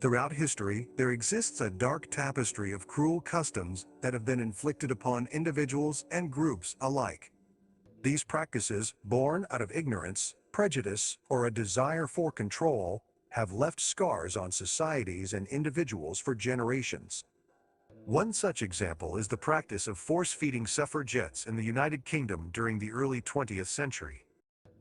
Throughout history, there exists a dark tapestry of cruel customs that have been inflicted upon individuals and groups alike. These practices, born out of ignorance, prejudice, or a desire for control, have left scars on societies and individuals for generations. One such example is the practice of force-feeding suffragettes in the United Kingdom during the early 20th century.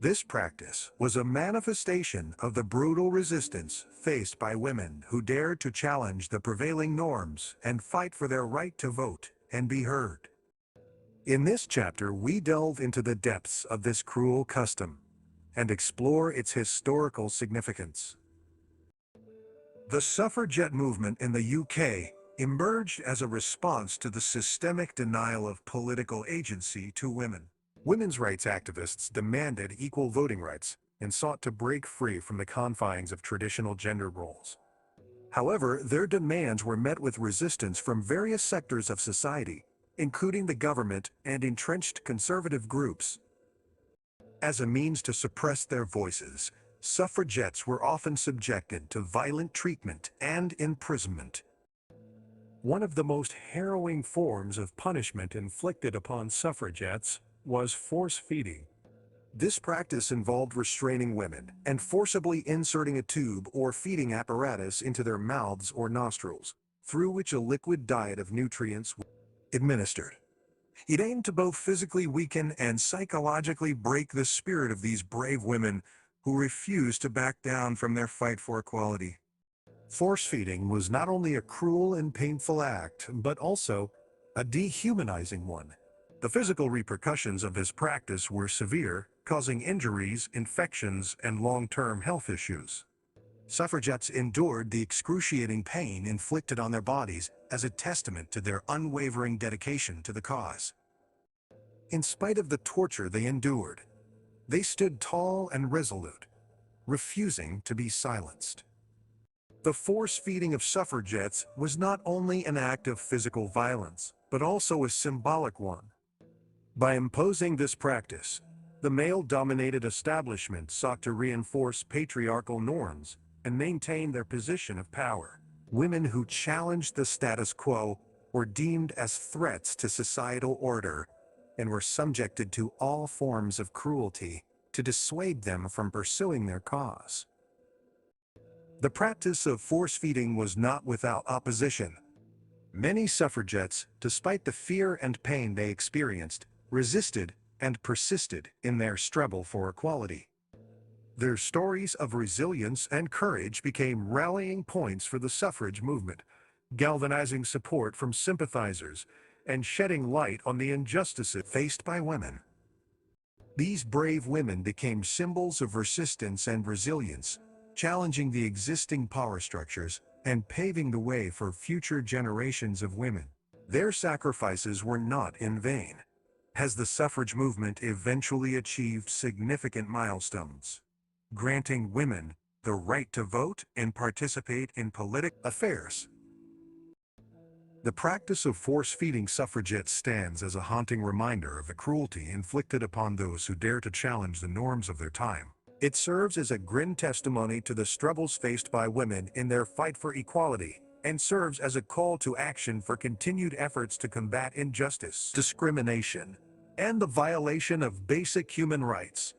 This practice was a manifestation of the brutal resistance faced by women who dared to challenge the prevailing norms and fight for their right to vote and be heard. In this chapter, we delve into the depths of this cruel custom and explore its historical significance. The suffragette movement in the UK emerged as a response to the systemic denial of political agency to women. Women's rights activists demanded equal voting rights and sought to break free from the confines of traditional gender roles. However, their demands were met with resistance from various sectors of society, including the government and entrenched conservative groups. As a means to suppress their voices, suffragettes were often subjected to violent treatment and imprisonment. One of the most harrowing forms of punishment inflicted upon suffragettes was force-feeding. This practice involved restraining women and forcibly inserting a tube or feeding apparatus into their mouths or nostrils, through which a liquid diet of nutrients was administered. It aimed to both physically weaken and psychologically break the spirit of these brave women who refused to back down from their fight for equality. Force-feeding was not only a cruel and painful act, but also a dehumanizing one. The physical repercussions of this practice were severe, causing injuries, infections, and long-term health issues. Suffragettes endured the excruciating pain inflicted on their bodies as a testament to their unwavering dedication to the cause. In spite of the torture they endured, they stood tall and resolute, refusing to be silenced. The force-feeding of suffragettes was not only an act of physical violence, but also a symbolic one. By imposing this practice, the male-dominated establishment sought to reinforce patriarchal norms and maintain their position of power. Women who challenged the status quo were deemed as threats to societal order and were subjected to all forms of cruelty to dissuade them from pursuing their cause. The practice of force-feeding was not without opposition. Many suffragettes, despite the fear and pain they experienced, resisted and persisted in their struggle for equality. Their stories of resilience and courage became rallying points for the suffrage movement, galvanizing support from sympathizers and shedding light on the injustices faced by women. These brave women became symbols of resistance and resilience, challenging the existing power structures and paving the way for future generations of women. Their sacrifices were not in vain, as the suffrage movement eventually achieved significant milestones, granting women the right to vote and participate in political affairs. The practice of force-feeding suffragettes stands as a haunting reminder of the cruelty inflicted upon those who dare to challenge the norms of their time. It serves as a grim testimony to the struggles faced by women in their fight for equality, and serves as a call to action for continued efforts to combat injustice, discrimination, and the violation of basic human rights.